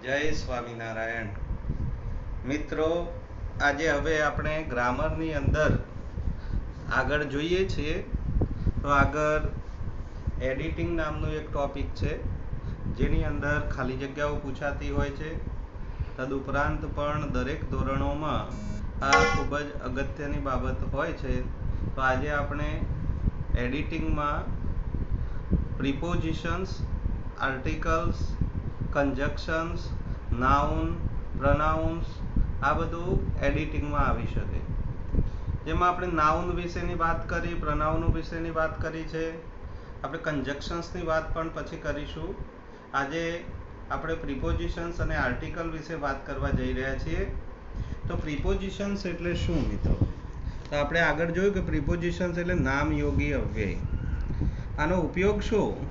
જય સ્વામિનારાયણ મિત્રો, આજે હવે આપણે ગ્રામરની અંદર આગળ જોઈએ છીએ. તો આગળ એડિટિંગ નામનું એક ટોપિક છે, જેની અંદર ખાલી જગ્યાઓ પૂછાતી હોય છે. તદુપરાંત પણ દરેક ધોરણોમાં આ ખૂબ જ અગત્યની બાબત હોય છે. તો આજે આપણે એડિટિંગમાં પ્રિપોઝિશન્સ, આર્ટિકલ્સ, કંજક્શન્સ, નાઉન, પ્રનાઉન્સ, આ બધું એડિટિંગમાં આવી શકે. જેમાં આપણે નાઉન વિશેની વાત કરી, પ્રનાઉન વિશેની વાત કરી છે. આપણે કંજક્શન્સની વાત પણ પછી કરીશું. આજે આપણે પ્રિપોઝિશન્સ અને આર્ટિકલ વિશે વાત કરવા જઈ રહ્યા છીએ. તો પ્રિપોઝિશન્સ એટલે શું મિત્રો? તો આપણે આગળ જોયું કે પ્રિપોઝિશન્સ એટલે નામયોગી અવ્યય. આનો ઉપયોગ શું?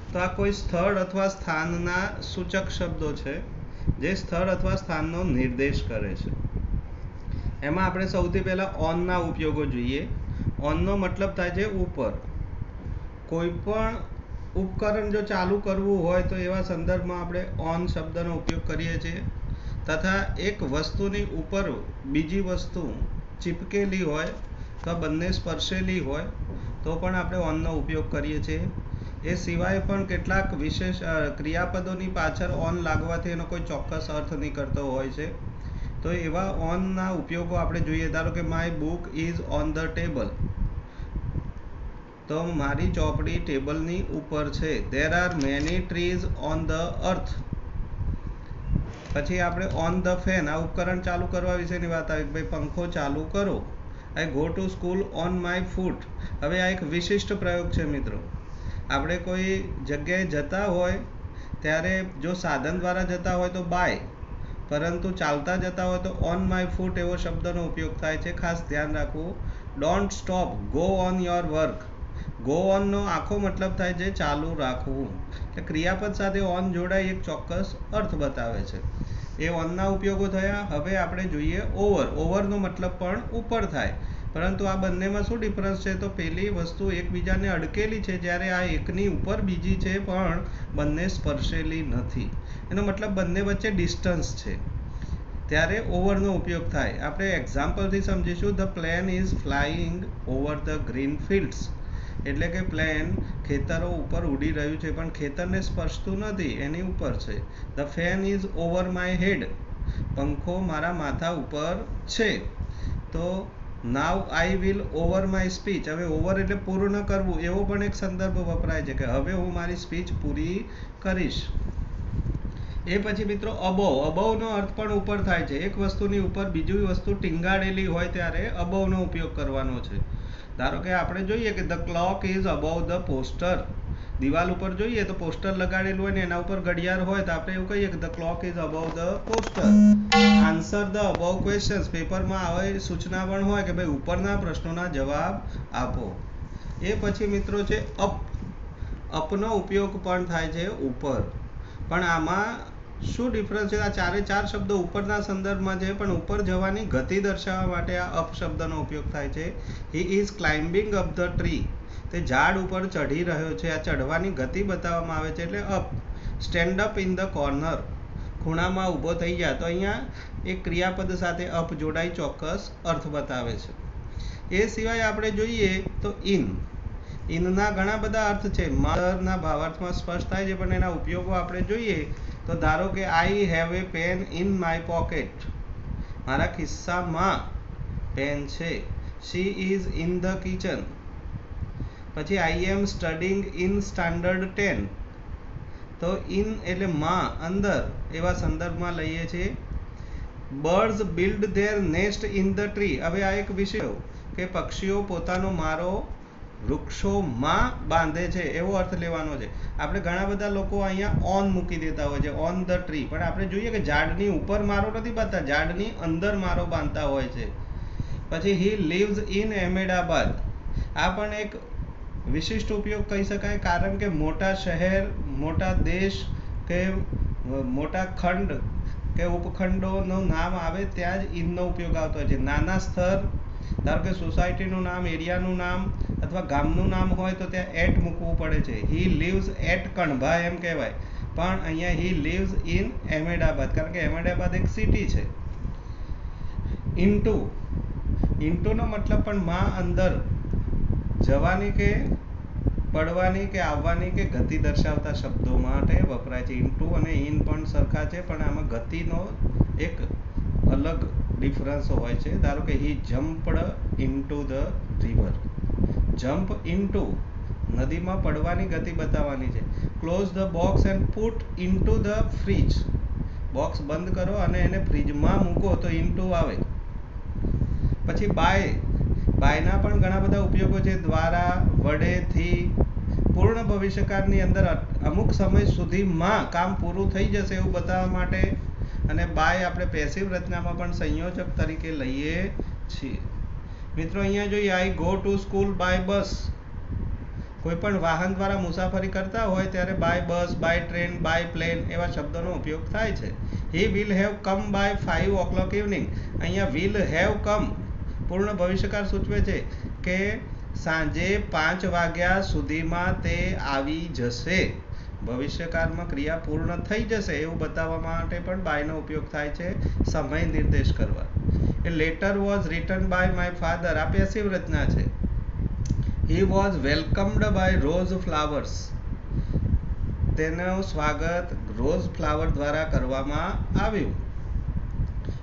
તો આ કોઈ સ્થળ અથવા સ્થાનના સૂચક શબ્દો છે, જે સ્થળ અથવા સ્થાનનો નિર્દેશ કરે છે. એમાં આપણે સૌથી પહેલા ઓનના ઉપયોગો જોઈએ. ઓનનો મતલબ થાય છે ઉપર. કોઈ પણ ઉપકરણ જો ચાલુ કરવું હોય તો એવા સંદર્ભમાં આપણે ઓન શબ્દનો ઉપયોગ કરીએ છીએ. તથા એક વસ્તુની ઉપર બીજી વસ્તુ ચીપકેલી હોય તો બંને સ્પર્શેલી હોય તો પણ આપણે ઓનનો ઉપયોગ કરીએ છીએ. એ સિવાય પણ કેટલાક વિશેષ ક્રિયાપદોની પાછળ ઓન લાગવાથી એનો કોઈ ચોક્કસ અર્થ નીકળતો હોય છે. તો એવા ઓનના ઉપયોગો આપણે જોઈએ. ધારો કે my book is on the table, તો મારી ચોપડી ટેબલની ઉપર છે. There are many trees on the earth. પછી આપણે ઓન ધ ફેન, આ ઉપકરણ ચાલુ કરવા વિશેની વાત આવી. ભાઈ પંખો ચાલુ કરો. I go to school on my foot. હવે આ એક વિશિષ્ટ પ્રયોગ છે મિત્રો. આપણે કોઈ જગ્યાએ જતા હોય ત્યારે જો સાધન દ્વારા જતા હોય તો બાય, પરંતુ ચાલતા જતા હોય તો ઓન માય ફૂટ એવો શબ્દનો ઉપયોગ થાય છે. ખાસ ધ્યાન રાખવું. Don't stop, go on your work. Go ઓનનો આખો મતલબ થાય છે ચાલુ રાખવું. એટલે ક્રિયાપદ સાથે ઓન જોડાઈ એક ચોક્કસ અર્થ બતાવે છે. એ ઓનના ઉપયોગો થયા. હવે આપણે જોઈએ ઓવર. ઓવરનો મતલબ પણ ઉપર થાય, પરંતુ આ બંનેમાં શું ડિફરન્સ છે? તો પેલી વસ્તુ એકબીજાને અડકેલી છે, જ્યારે આ એકની ઉપર બીજી છે પણ બંને સ્પર્શેલી નથી. એનો મતલબ બંને વચ્ચે ડિસ્ટન્સ છે, ત્યારે ઓવરનો ઉપયોગ થાય. આપણે એક્ઝામ્પલથી સમજીશું. The plane is flying over the green fields. એટલે કે પ્લેન ખેતરો ઉપર ઉડી રહ્યું છે પણ ખેતરને સ્પર્શતું નથી, એની ઉપર છે. The fan is over my head. પંખો મારા માથા ઉપર છે. તો now I will over my speech. હવે ઓવર એટલે પૂર્ણ કરવું, એવો પણ એક સંદર્ભ વપરાય છે કે હવે હું મારી સ્પીચ પૂરી કરીશ. એ પછી મિત્રો અબોવ. અબોવનો અર્થ પણ ઉપર થાય છે. એક વસ્તુની ઉપર બીજી વસ્તુ ટીંગાડેલી હોય ત્યારે અબોવનો ઉપયોગ કરવાનો છે. ધારો કે આપણે જોઈએ કે the clock is above the poster. દિવાલ ઉપર જોઈએ તો પોસ્ટર લગાડેલું હોય ને એના ઉપર ઘડિયાળ હોય તો આપણે એવું કહીએ કે the clock is above the poster. Answer the above questions. પેપરમાં આવે સૂચના પણ હોય કે ભાઈ ઉપરના પ્રશ્નોના જવાબ આપો. એ પછી મિત્રો છે અપ. અપનો ઉપયોગ પણ થાય છે ઉપર. પણ આમાં શું ડિફરન્સ છે? આ ચારે ચાર શબ્દો ઉપરના સંદર્ભમાં છે, પણ ઉપર જવાની ગતિ દર્શાવવા માટે આ અપ શબ્દનો ઉપયોગ થાય છે. He is climbing up the tree. તે ઝાડ ઉપર ચઢી રહ્યો છે. આ ચઢવાની ગતિ બતાવવામાં આવે છે એટલે up. Stand up in the corner. ખૂણામાં ઊભો થઈ જાય. તો અહીંયા એક ક્રિયાપદ સાથે અપ જોડાઈ ચોક્કસ અર્થ બતાવે છે. એ સિવાય આપણે જોઈએ તો ઇન. ઇનના ઘણા બધા અર્થ છે. મધરના ભાવાર્થમાં સ્પષ્ટ થાય છે, પણ એના ઉપયોગો આપણે જોઈએ તો ધારો કે I have a pen in my pocket. મારા ખિસ્સામાં પેન છે. She is in the kitchen. પછી I am studying in standard 10. તો ઇન એટલે માં, અંદર, એવા સંદર્ભમાં લઈએ છીએ. Birds build there nest in the tree. હવે આ એક વિષય કે પક્ષીઓ પોતાનો મારો વૃક્ષોમાં બાંધે છે, એવો અર્થ લેવાનો છે. આપણે ઘણા બધા લોકો અહીંયા ઓન મૂકી દેતા હોય છે, ઓન ધ ટ્રી. પણ આપણે જોઈએ કે ઝાડની ઉપર મારો નથી બાંધતા, ઝાડની અંદર મારો બાંધતા હોય છે. પછી હી લીવ્સ ઇન અહેમદાબાદ. આ પણ એક વિશિષ્ટ ઉપયોગ કહી શકાય, કારણ કે મોટા શહેર, મોટા દેશ કે મોટા ખંડ કે ઉપખંડોનું નામ આવે ત્યાં જ ઇનનો ઉપયોગ આવતો હોય છે. નાના સ્તર, ધારો કે સોસાયટીનું નામ, એરિયાનું નામ અથવા ગામનું નામ હોય તો ત્યાં એટ મૂકવું પડે છે. હી લીવ્સ એટ કણભા એમ કહેવાય. પણ અહીંયા હી લીવ્સ ઇન અહેમદાબાદ, કારણ કે અહેમદાબાદ એક સિટી છે. ઇન્ટુ, ઇન્ટુનો મતલબ પણ માં અંદર જવાની કે પડવાની કે આવવાની કે ગતિ દર્શાવતા શબ્દો માટે વપરાય છે. ઇન્ટુ અને ઇન પણ સરખા છે, પણ આમાં ગતિનો એક અલગ ડિફરન્સ હોય છે. ધારો કે he jumped into the river. Jump into નદીમાં પડવાની ગતિ બતાવવાની છે. Close the box and put into the fridge. Box બંધ કરો અને એને ફ્રીજમાં મૂકો તો ઇન્ટુ આવે. પછી બાય, બાયના પણ ઘણા બધા ઉપયોગો છે. દ્વારા, વડે, થી. પૂર્ણ ભવિષ્યકાળની અંદર અમુક સમય સુધીમાં કામ પૂરું થઈ જશે એવું બતાવવા માટે. અને બાય આપણે પેસિવ રચનામાં પણ સંયોજક તરીકે લઈએ છીએ. મિત્રો અહીંયા જોઈએ, I go to school by bus. કોઈ પણ વાહન દ્વારા મુસાફરી કરતા હોય ત્યારે by bus, by train, by plane એવા શબ્દોનો ઉપયોગ થાય છે. He will have come by 5 o'clock evening. અહીંયા વિલ હેવ કમ પૂર્ણ ભવિષ્યકાળ સૂચવે છે કે સાંજે 5 વાગ્યા સુધીમાં તે આવી જશે. ભવિષ્યકાળમાં ક્રિયા પૂર્ણ થઈ જશે એવું બતાવવા માટે પણ બાયનો ઉપયોગ થાય છે, સમય નિર્દેશ કરવા. A letter was written by my father. આ પેસિવ રચના છે. He was welcomed by rose flowers. તેનું સ્વાગત રોઝ ફ્લાવર દ્વારા કરવામાં આવ્યું.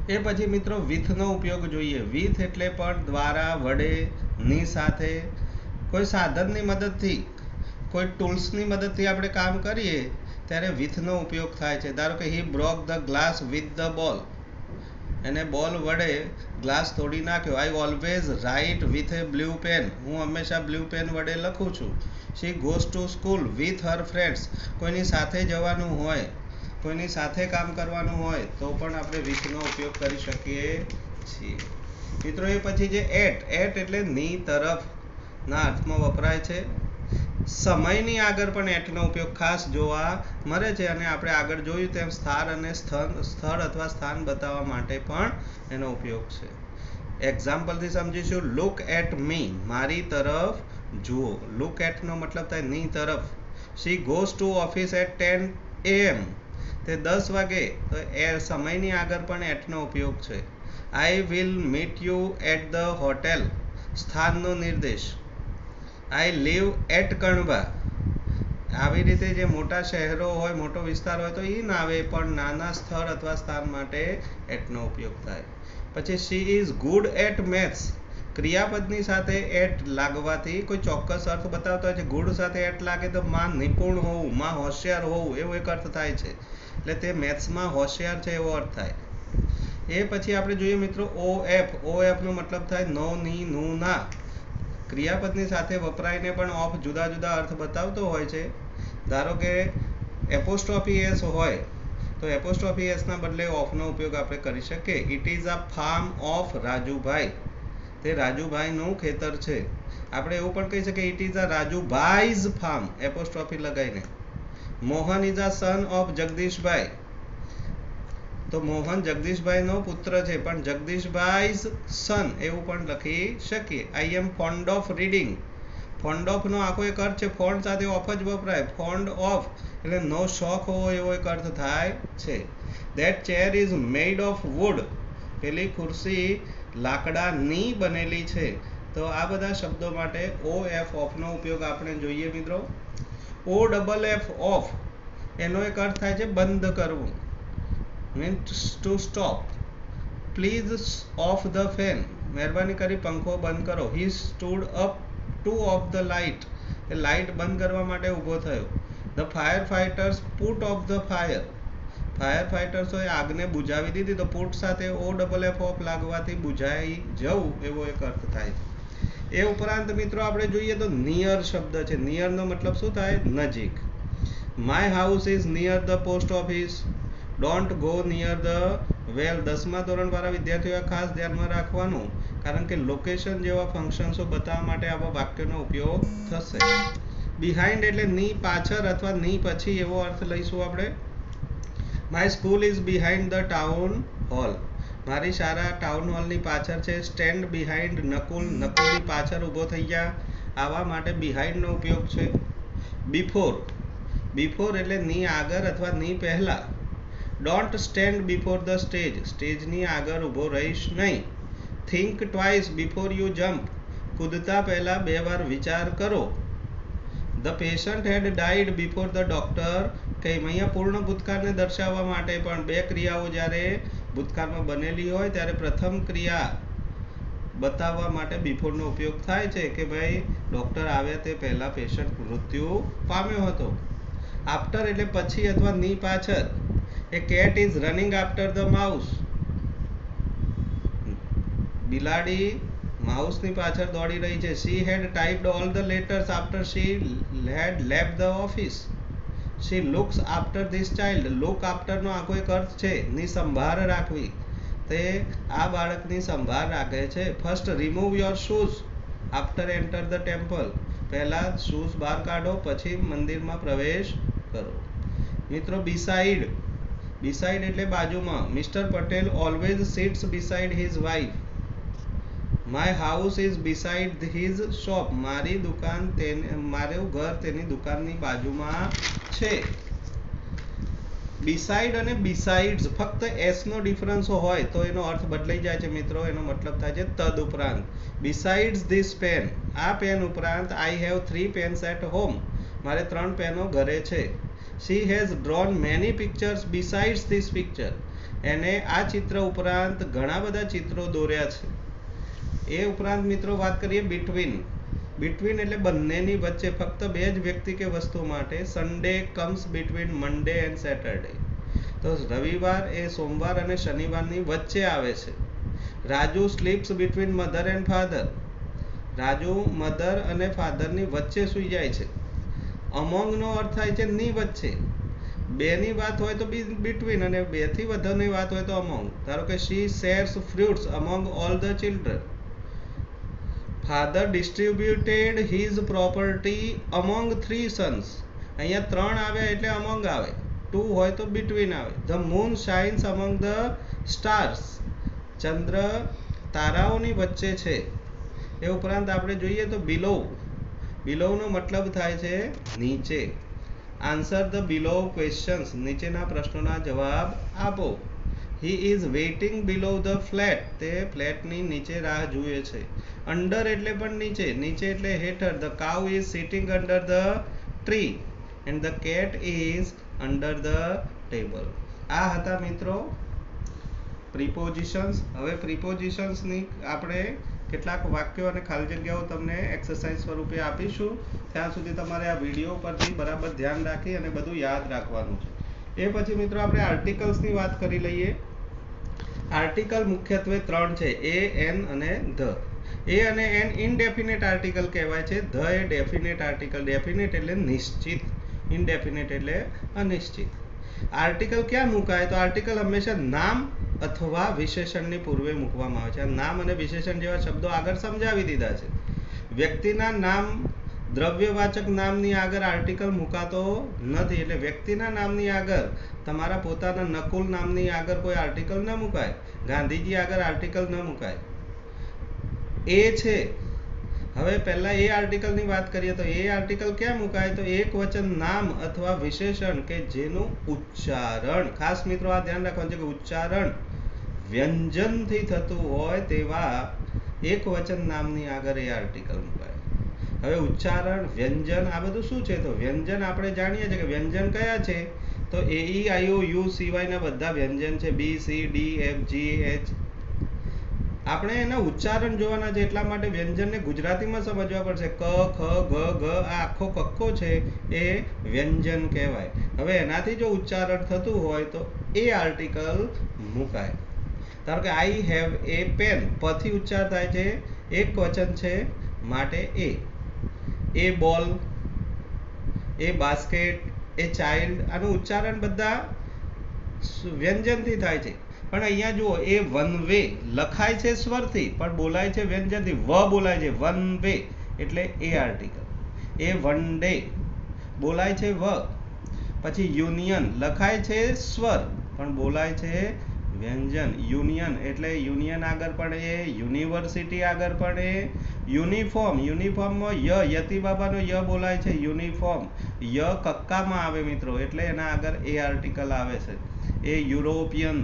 એ પછી મિત્રો વિથનો ઉપયોગ જોઈએ. વિથ એટલે પણ દ્વારા, વડે, ની સાથે. કોઈ સાધનની મદદથી, કોઈ ટૂલ્સની મદદથી આપણે કામ કરીએ ત્યારે વિથનો ઉપયોગ થાય છે. ધારો કે he broke the glass with the ball. એને બોલ વડે ગ્લાસ તોડી નાખ્યો. I always write with a blue pen. હું હંમેશા બ્લુ પેન વડે લખું છું. She goes to school with her friends. કોઈની સાથે જવાનું હોય, કોઈની સાથે કામ કરવાનું હોય તો પણ આપણે વિથનો ઉપયોગ કરી શકીએ છીએ. મિત્રો એ પછી જે એટ, એટ એટલે ની તરફ ના અર્થમાં વપરાય છે. સમયની આગળ પણ એટનો ઉપયોગ ખાસ જોવા મળે છે. અને આપણે આગળ જોયું તેમ સ્થાન અને સ્થળ અથવા સ્થાન બતાવવા માટે પણ એનો ઉપયોગ છે. એક્ઝામ્પલથી સમજીશું. Look at me. મારી તરફ જુઓ. લુક એટ નો મતલબ થાય ની તરફ. She goes to office at 10 AM. તે 10 વાગે. તો એ સમયની આગળ પણ એટનો ઉપયોગ છે. I will meet you at the hotel. સ્થાનનો નિર્દેશ. I leave at Kanba. આવી રીતે જે મોટા શહેરો હોય, મોટો વિસ્તાર હોય તો ઈ ના આવે, પણ નાના સ્થળ અથવા સ્થાન માટે એટનો ઉપયોગ થાય. પછી she is good at maths. ક્રિયાપદની સાથે એટ લાગવાથી કોઈ ચોક્કસ અર્થ બતાવતો હોય છે. ગુડ સાથે એટ લાગે તો માં નિપુણ હોવું, માં હોશિયાર હોવું એવો એક અર્થ થાય છે. એટલે તે મેથ્સમાં હોશિયાર છે એવો અર્થ થાય. એ પછી આપણે જોઈએ મિત્રો ઓ એફ. ઓ એફ નો મતલબ થાય નો, ની, નું, ના. ક્રિયાપદની સાથે વપરાઈને પણ ઓફ જુદા જુદા અર્થ બતાવતો હોય છે. ધારો કે એપોસ્ટ્રોફી એસ હોય તો એપોસ્ટ્રોફી એસ ના બદલે ઓફનો ઉપયોગ આપણે કરી શકીએ. It is a farm of Rajubhai. તે રાજુભાઈનું ખેતર છે. આપણે એવું પણ કહી શકીએ it is a Rajubhai's farm, apostrophe લગાવીને. Mohan is a son of Jagdishbhai. તો મોહન જગદીશભાઈનો પુત્ર છે, પણ જગદીશભાઈઝ સન એવું પણ લખી શકીએ. I am fond of reading. Fond of નો આખો એક અર્થ છે. ફોન્ડ સાથે ઓફ જ વપરાય. ફોન્ડ ઓફ એટલે નો શોખ હોવો એવો એક અર્થ થાય છે. That chair is made of wood. પેલી ખુરશી લાકડાની બનેલી છે. તો આ બધા શબ્દો માટે ઓ એફ ઓફનો ઉપયોગ આપણે જોઈએ મિત્રો. ઓ ડબલ એફ ઓફ એનો એક અર્થ થાય છે બંધ કરવું, means to stop. Please off the fan. મહેરબાની કરી પંખો બંધ કરો. He stood up to off the light. એ લાઇટ બંધ કરવા માટે ઊભો થયો. The fire fighters put off the fire. Fire ફાઇટર્સોએ આગને બુઝાવી દીધી. તો પુટ સાથે ઓ ડબલ એફ ઓફ લાગવાથી બુઝાઈ જવું એવો એક અર્થ થાય છે. એ ઉપરાંત મિત્રો આપણે જોઈએ તો નિયર શબ્દ છે. નિયરનો મતલબ શું થાય? નજીક. My house is near the post office. Don't go near the well. 10મા ધોરણવાળા વિદ્યાર્થીઓએ ખાસ ધ્યાનમાં રાખવાનું, કારણ કે લોકેશન જેવા ફંક્શન્સો બતાવવા માટે આવા વાક્યનો ઉપયોગ થશે. બિહાઇન્ડ એટલે ની પાછળ અથવા ની પછી એવો અર્થ લઈશું આપણે. My school is behind the town hall. મારી શાળા ટાઉન હોલની પાછળ છે. Stand behind Nakul. નકુલની પાછળ ઊભો થઈ ગયા. આવા માટે બિહાઇન્ડનો ઉપયોગ છે. બિફોર. બિફોર એટલે ની આગળ અથવા ની પહેલા. Don't stand before the stage, સ્ટેજની આગળ ઊભો રહીશ નહીં. Think twice before you jump, કૂદતા પહેલાં 2 વાર વિચાર કરો. The patient had died before the doctor came. અહીંયા પૂર્ણ ભૂતકાળને દર્શાવવા માટે પણ 2 ક્રિયાઓ જ્યારે ભૂતકાળમાં બનેલી હોય ત્યારે પ્રથમ ક્રિયા બતાવવા માટે બિફોરનો ઉપયોગ થાય છે કે ભાઈ ડૉક્ટર આવ્યા તે પહેલાં પેશન્ટ મૃત્યુ પામ્યો હતો. આફ્ટર એટલે પછી અથવા ની પાછળ. A cat is running after the mouse, બિલાડી માઉસની પાછળ દોડી રહી છે. She had typed all the letters after she had left the office. She looks after this child, look આફ્ટરનો આખો એક અર્થ છે ની સંભાળ રાખવી, તે આ બાળકની સંભાળ રાખે છે. First remove your shoes after enter the temple, પહેલાં શૂઝ બહાર કાઢો પછી મંદિરમાં પ્રવેશ કરો. મિત્રો બિસાઇડ, બિસાઇડ એટલે બાજુમાં. Mister Patel always sits beside his wife. My house is beside his shop, મારી દુકાન મારું ઘર તેની દુકાનની બાજુમાં છે. બિસાઇડ અને બિસાઇડ્સ ફક્ત એસનો ડિફરન્સ હોય તો એનો અર્થ બદલાઈ જાય છે મિત્રો. એનો મતલબ થાય છે તદ ઉપરાંત. બિસાઇડ્સ ધીસ પેન, આ પેન ઉપરાંત I have 3 pens at home, મારે 3 પેનો ઘરે છે. She has drawn many pictures besides this picture, એને આ ચિત્ર ઉપરાંત ઘણા બધા ચિત્રો દોર્યા છે. એ ઉપરાંત મિત્રો વાત કરીએ બિટવીન. બિટવીન એટલે બંનેની વચ્ચે, ફક્ત 2 જ વ્યક્તિ કે વસ્તુ માટે. Sunday comes between Monday and Saturday, તો રવિવાર એ સોમવાર અને શનિવારની વચ્ચે આવે છે. Raju sleeps between mother and father, Raju mother અને ફાધરની વચ્ચે સૂઈ જાય છે. અમોંગનો અર્થ થાય છે ની વચ્ચે. 2 ની વાત હોય તો બિટવીન અને 2 થી વધુની વાત હોય તો અમોંગ. ધારો કે she shares fruits among all the children. Father distributed his property among 3 sons, અહીંયા 3 આવે એટલે અમોંગ આવે, 2 હોય તો બિટવીન આવે. The moon shines among the stars, ચંદ્ર તારાઓની વચ્ચે છે. એ ઉપરાંત આપણે જોઈએ તો બિલો, બિલોનો મતલબ થાય છે નીચે. આન્સર ધ બિલો ક્વેશ્ચન્સ, નીચેના પ્રશ્નોના જવાબ આપો. He is waiting below the flat, તે ફ્લેટની નીચે રાહ જુએ છે. અંડર એટલે પણ નીચે, નીચે એટલે હેઠળ. The cow is sitting under the tree and the cat is under the table. આ હતા મિત્રો પ્રિપોઝિશન્સ. હવે પ્રિપોઝિશન્સની આપણે કેટલાક વાક્યો અને ખાલી જગ્યાઓ તમને એક્સરસાઇઝ સ્વરૂપે આપીશું. ત્યાં સુધી તમારે આ વિડીયો પરથી બરાબર ધ્યાન રાખી અને બધું યાદ રાખવાનું છે. એ પછી મિત્રો આપણે આર્ટિકલ્સની વાત કરી લઈએ. આર્ટિકલ મુખ્યત્વે 3 છે, એ, એન અને ધ. એ અને એન ઇનડેફિનેટ આર્ટિકલ કહેવાય છે. The A definite article. Definite એટલે નિશ્ચિત, ઇનડેફિનેટ એટલે અનિશ્ચિત. આર્ટિકલ ક્યાં મુકાય તો આર્ટિકલ હંમેશા નામ અથવા વિશેષણની પૂર્વે મૂકવામાં આવે છે. નામ અને વિશેષણ જેવા શબ્દો આગળ સમજાવી દીધા છે. વ્યક્તિના નામ, દ્રવ્યવાચક નામની આગળ આર્ટિકલ મુકાતો નથી. એટલે વ્યક્તિના નામની આગળ, તમારા પોતાના નકુલ નામની આગળ કોઈ આર્ટિકલ ન મુકાય. ગાંધીજી આગળ આર્ટિકલ ન મુકાય. એ છે, હવે પહેલા એ આર્ટિકલની વાત કરીએ તો એ આર્ટિકલ ક્યાં મુકાય તો એક વચન નામ અથવા વિશેષણ કે જેનું ઉચ્ચારણ, ખાસ મિત્રો આ ધ્યાન રાખવાનું છે કે ઉચ્ચારણ વ્યંજનથી થતું હોય તેવા એક વચન નામની આગળ એ આર્ટિકલ મુકાય. હવે ઉચ્ચારણ, વ્યંજન આ બધું શું છે તો વ્યંજન આપણે જાણીએ છીએ કે વ્યંજન કયા છે તો એ ઈ આઈ ઓ યુ સિવાયના બધા વ્યંજન છે. B C D F G H. આપણે એના ઉચ્ચારણ જોવાના છે, એટલા માટે વ્યંજનને ગુજરાતીમાં સમજવા પડશે. ક, ખ, ગ, ઘ, આ આખો કક્કો છે એ વ્યંજન કહેવાય. હવે એનાથી જો ઉચ્ચારણ થતું હોય તો એ આર્ટિકલ મુકાય. ધારો કે આઈ હેવ એ પેન, પથી ઉચ્ચાર થાય છે, એક વચન છે માટે એ. એ બોલ, એ બાસ્કેટ, એ ચાઇલ્ડ, આનું ઉચ્ચારણ બધા વ્યંજનથી થાય છે. પણ અહીંયા જુઓ, એ વન વે લખાય છે સ્વરથી પણ બોલાય છે વ્યંજનથી. વ બોલાય છે, વન વે એટલે એ આર્ટિકલ. એ વન ડે બોલાય છે વ. પછી યુનિયન લખાય છે સ્વર પણ બોલાય છે વ્યંજન. યુનિયન એટલે યુનિયન આગળ પડે, યુનિવર્સિટી આગળ પડે. યુનિફોર્મ, યુનિફોર્મમાં યતિ બાબાનો ય બોલાય છે, યુનિફોર્મ. ય કક્કામાં આવે મિત્રો, એટલે એના આગળ એ આર્ટિકલ આવે છે. એ યુરોપિયન,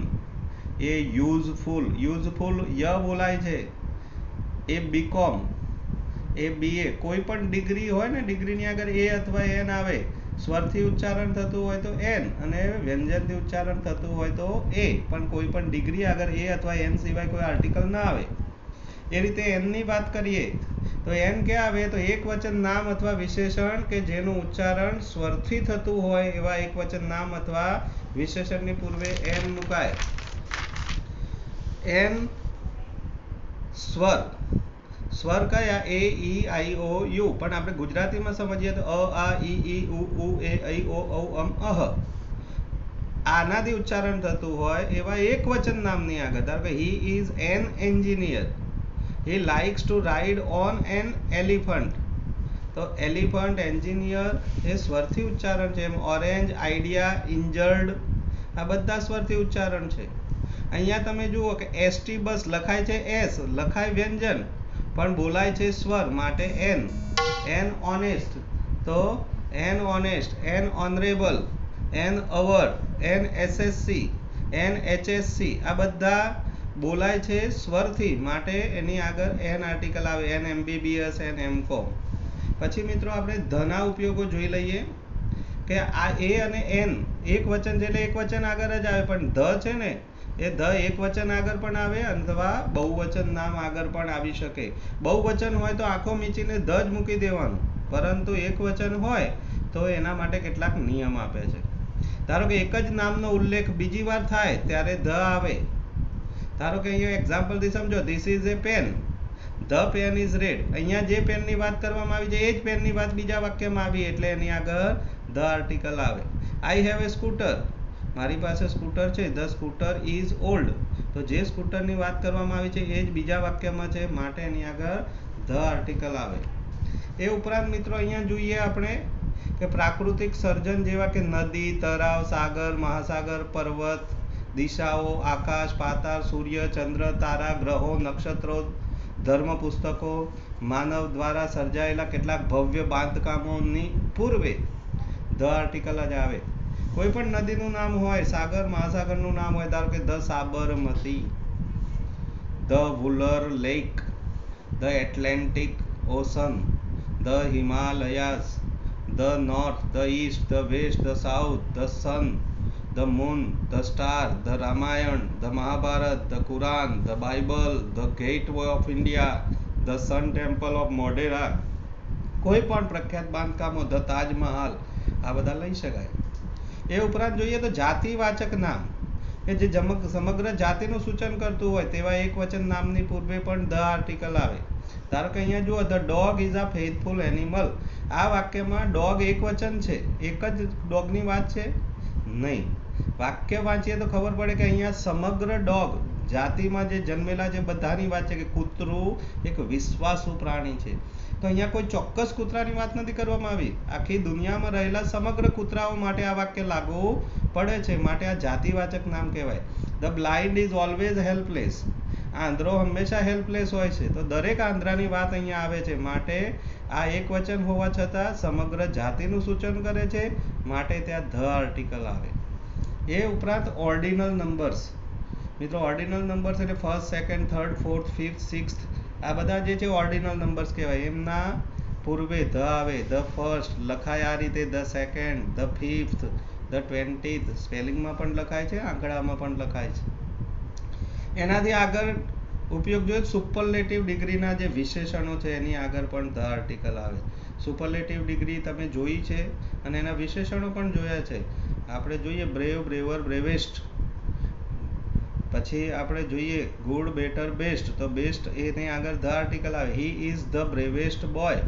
એ યુઝફુલ, યુઝફુલ ય બોલાય છે. એ બીકોમ, એ બીએ. કોઈ પણ ડિગ્રી હોય ને, ડિગ્રીની આગળ એ અથવા એન આવે. સ્વરથી ઉચ્ચારણ થતું હોય તો એન, અને વ્યંજનથી ઉચ્ચારણ થતું હોય તો એ. પણ કોઈ પણ ડિગ્રી આગળ એ અથવા એન સિવાય કોઈ આર્ટિકલ ના આવે. એ રીતે એનની વાત કરીએ તો એન ક્યાં આવે? તો એક વચન નામ અથવા વિશેષણ કે જેનું ઉચ્ચારણ સ્વરથી થતું હોય એવા એક વચન નામ અથવા વિશેષણની પૂર્વે એન મુકાય. એન સ્વર. સ્વર કયા? એ, ઈ, આઈ, ઓ, યુ. પણ આપણે ગુજરાતીમાં સમજીએ તો અ, આ, ઈ, ઉ, એ, ઐ, ઓ, ઔ, અમ, અહ. આનાથી ઉચ્ચારણ થતું હોય એવા એક વચન નામની આગળ. ધારો કે he is an engineer. He likes to ride on an elephant. તો એલિફન્ટ, એન્જિનિયર એ સ્વરથી ઉચ્ચારણ છે. એમ ઓરેન્જ, આઈડિયા, ઇન્જર્ડ, આ બધા સ્વરથી ઉચ્ચારણ છે. અહીંયા તમે જુઓ કે એસટી બસ લખાય છે એસ, લખાય વ્યંજન, પણ બોલાય છે સ્વર, માટે એન. એન ઓનેસ્ટ, તો an honest. An honourable, an hour, an SSC, an HSC, આ બધા બોલાય છે સ્વરથી, માટે એની આગળ એન આર્ટિકલ આવે. An MBBS, an MCom. પછી મિત્રો આપણે ધના ઉપયોગો જોઈ લઈએ કે આ એ અને એન એક વચન છે એટલે એક વચન આગળ જ આવે. પણ ધ છે ને, એ ધ એક વચન આગળ પણ આવે અથવા બહુવચન નામ આગળ પણ આવી શકે. બહુવચન હોય તો આંખો મીચીને ધ જ મૂકી દેવાનું, પરંતુ એક વચન હોય તો એના માટે કેટલાક નિયમ આપે છે. ધારો કે એક જ નામનો ઉલ્લેખ બીજી વાર થાય ત્યારે ધ આવે. ધારો કે અહીંયા એક્ઝામ્પલથી સમજો, this is a pen, the pen is red. અહીંયા જે પેનની વાત કરવામાં આવી છે એ જ પેનની વાત બીજા વાક્યમાં આવી, એટલે એની આગળ ધ આર્ટિકલ આવે. આઈ હેવ એ સ્કૂટર, મારી પાસે સ્કૂટર છે. ધ સ્કૂટર ઇઝ ઓલ્ડ, તો જે સ્કૂટરની વાત કરવામાં આવી છે એ જ બીજા વાક્યમાં છે, માટે એની આગળ ધ આર્ટિકલ આવે. એ ઉપરાંત મિત્રો અહીંયા જોઈએ આપણે કે પ્રાકૃતિક સર્જન જેવા કે નદી, તળાવ, સાગર, મહાસાગર, પર્વત, દિશાઓ, આકાશ, પાતાળ, સૂર્ય, ચંદ્ર, તારા, ગ્રહો, નક્ષત્રો, ધર્મ પુસ્તકો, માનવ દ્વારા સર્જાયેલા કેટલાક ભવ્ય બાંધકામોની પૂર્વે ધ આર્ટિકલ જ આવે. કોઈ પણ નદીનું નામ હોય, સાગર, મહાસાગરનું નામ હોય, ધારો કે the Sabarmati, the Wular lake, the Atlantic Ocean, the Himalayas, the north, the east, the west, the south, the sun, the moon, the star, the Ramayana, the Mahabharata, the Quran, the Bible, the Gateway of India, the Sun Temple of Modhera. કોઈ પણ પ્રખ્યાત બાંધકામો, the Taj Mahal, આ બધા લઈ શકાય. એ ઉપરાંત જોઈએ તો જાતિવાચક નામ કે જે સમગ્ર જાતિનું સૂચન કરતું હોય તેવા એક વચન નામની પૂર્વે પણ ધ આર્ટિકલ આવે. ધારો કે અહીંયા જુઓ, the dog is a faithful animal. આ વાક્યમાં ડોગ એક વચન છે, એક જ ડોગની વાત છે નહીં. વાક્ય વાંચીએ તો ખબર પડે કે અહીંયા સમગ્ર ડોગ જાતિમાં જે જન્મેલા છે બધાની વાત છે, કે કૂતરું એક વિશ્વાસુ પ્રાણી છે. તો અહીંયા કોઈ ચોક્કસ કૂતરાની વાત નથી કરવામાં આવી, આખી દુનિયામાં રહેલા સમગ્ર કૂતરાઓ માટે આ વાક્ય લાગુ પડે છે, માટે આ જાતિવાચક નામ કહેવાય. The blind is always helpless. આંધળો હંમેશા હેલ્પલેસ હોય છે, તો દરેક આંધળાની વાત અહીંયા આવે છે, માટે આ એક વચન હોવા છતાં સમગ્ર જાતિનું સૂચન કરે છે, માટે ત્યાં ધ આર્ટિકલ આવે. એ ઉપરાંત ઓર્ડિનલ નંબર્સ. મિત્રો ઓર્ડિનલ નંબર્સ એટલે first, second, third, fourth, fifth, sixth, આ બધા જે છે ઓર્ડિનલ નંબર્સ કહેવાય. એમના પૂર્વે ધ આવે. ધ ફર્સ્ટ લખાય આ રીતે, the second, the fifth, the 20th. સ્પેલિંગમાં પણ લખાય છે, આંકડામાં પણ લખાય છે. એનાથી આગળ ઉપયોગ જોઈએ, સુપરલેટિવ ડિગ્રીના જે વિશેષણો છે એની આગળ પણ ધ આર્ટિકલ આવે. સુપરલેટિવ ડિગ્રી તમે જોઈ છે અને એના વિશેષણો પણ જોયા છે. આપણે જોઈએ બ્રેવ, બ્રેવર, બ્રેવેસ્ટ. પછી આપણે જોઈએ ગુડ, બેટર, બેસ્ટ. તો બેસ્ટ એની આગળ ધ આર્ટિકલ આવે. He is the bravest boy,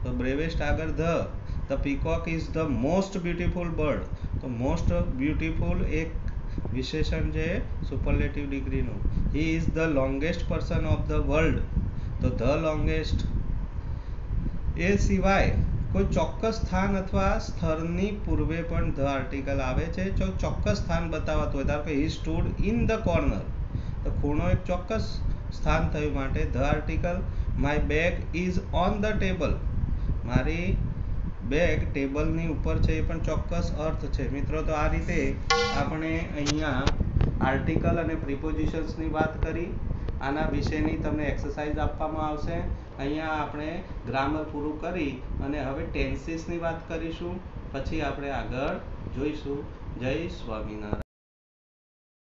તો બ્રેવેસ્ટ આગળ the. The peacock is the most beautiful bird, તો મોસ્ટ બ્યુટીફુલ એક વિશેષણ છે સુપરલેટિવ ડિગ્રીનું. He is the longest person of the world, તો ધ લોંગેસ્ટ. એ સિવાય કોઈ ચોક્કસ સ્થાન અથવા સ્થળની પૂર્વે પણ ધ આર્ટિકલ આવે છે. જો ચોક્કસ સ્થાન બતાવતું હોય, ધારો કે હી સ્ટૂડ ઇન ધ કોર્નર, તો ખૂણો એક ચોક્કસ સ્થાન થયું માટે the article. My bag is on the table, મારી બેગ ટેબલની ઉપર છે, એ પણ ચોક્કસ અર્થ છે મિત્રો. તો આ રીતે આપણે અહીંયા આર્ટિકલ અને પ્રિપોઝિશન્સની વાત કરી. આના વિશેની તમને એક્સરસાઇઝ આપવામાં આવશે. અહીંયા આપણે ગ્રામર પૂરું કરી અને હવે ટેન્સીસની વાત કરીશું. પછી આપણે આગળ જોઈશું. જય સ્વામિનારાયણ.